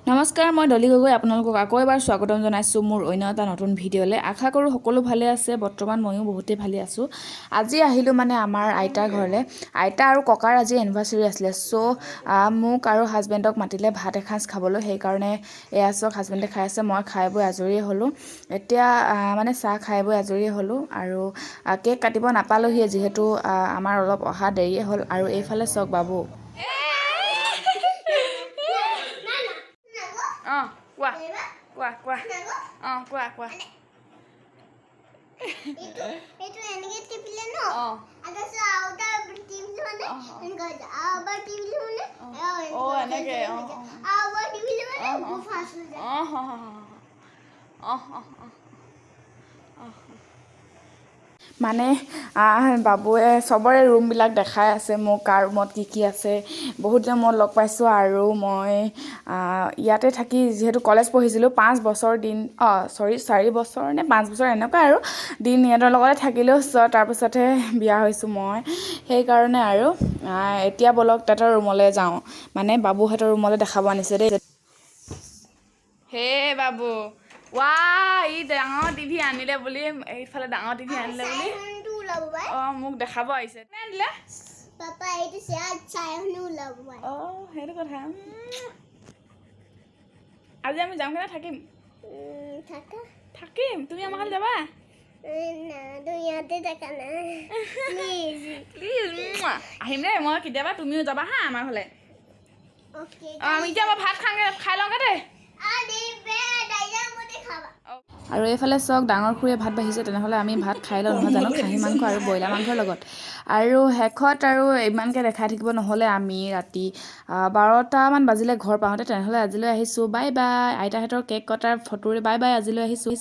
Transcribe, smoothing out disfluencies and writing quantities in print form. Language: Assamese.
নমস্কাৰ, মই ডলি গগৈ আপোনালোকক আকৌ এবাৰ স্বাগতম জনাইছোঁ মোৰ অন্য এটা নতুন ভিডিঅ'লৈ। আশা কৰোঁ সকলো ভালে আছে। বৰ্তমান ময়ো বহুতেই ভালে আছোঁ। আজি আহিলোঁ মানে আমাৰ আইতাৰ ঘৰলৈ। আইতা আৰু ককাৰ আজি এনিভাৰ্চাৰী আছিলে। মোক আৰু হাজবেণ্ডক মাতিলে ভাত এসাঁজ খাবলৈ। সেইকাৰণে এয়া চাওক, হাজবেণ্ডে খাই আছে, মই খাই বৈ আজৰিয়ে হ'লোঁ। এতিয়া মানে চাহ খাই বৈ আজৰিয়ে হ'লোঁ আৰু কেক কাটিব নাপালোহিয়ে, যিহেতু আমাৰ অলপ অহা দেৰিয়ে হ'ল। আৰু এইফালে চাওক বাবু। কোৱা কোৱা কোৱা কোৱা কোৱা। এইটো এনেকে টিপিলে ন আদাসা আউটা টিপিলে মানে এনেকৈ আবার টিপিলে মানে এনেকে আবার টিপিলে মানে ফাস্ট হৈ যায় মানে বাবুৱে চবৰে ৰুমবিলাক দেখাই আছে মোক, কাৰ ৰুমত কি আছে। বহুত দিনৰ মূৰত লগ পাইছোঁ আৰু মই ইয়াতে থাকি যিহেতু কলেজ পঢ়িছিলোঁ 5 বছৰ দিন 4 বছৰ নে 5 বছৰ এনেকুৱা আৰু দিন ইহঁতৰ লগতে থাকিলোঁ। তাৰপিছতহে বিয়া হৈছোঁ মই। সেইকাৰণে আৰু এতিয়া ব'লক তাহাঁতৰ ৰুমলৈ যাওঁ, মানে বাবুহঁতৰ ৰুমলৈ দেখাব আনিছে দেই। হে বাবু, ই ডাঙৰ টিভি আনিলে বুলি, এইফালে ডাঙৰ টিভি আনিলে বুলি মোক দেখাব আহিছে। কোনে আনিলে? পাপা এইটো চাইহনো ওলাব পাই। সেইটো কথা। আজি আমি যাম কেনে থাকিম? থাকিম। তুমি আমাৰ ঘৰলৈ যাবা? প্লিজ আহিম দেই মই কেতিয়াবা, তুমিও যাবা হা আমাৰ ঘৰলৈ। আমি এতিয়া ভাত খাই লওঁগে দেই। আৰু এইফালে চাওক, ডাঙৰ খুৰীয়ে ভাত বাঢ়িছে। তেনেহ'লে আমি ভাত খাই লওঁ নহয় জানো, খাহী মাংস আৰু ব্ৰইলাৰ মাংসৰ লগত। আৰু শেষত আৰু ইমানকৈ দেখাই থাকিব নহ'লে, আমি ৰাতি 12টামান বাজিলে ঘৰ পাওঁতে। তেনেহ'লে আজিলৈ আহিছোঁ, বাই বাই। আইতাহঁতৰ কেক কটাৰ ফটোৰে বাই বাই, আজিলৈ আহিছোঁ।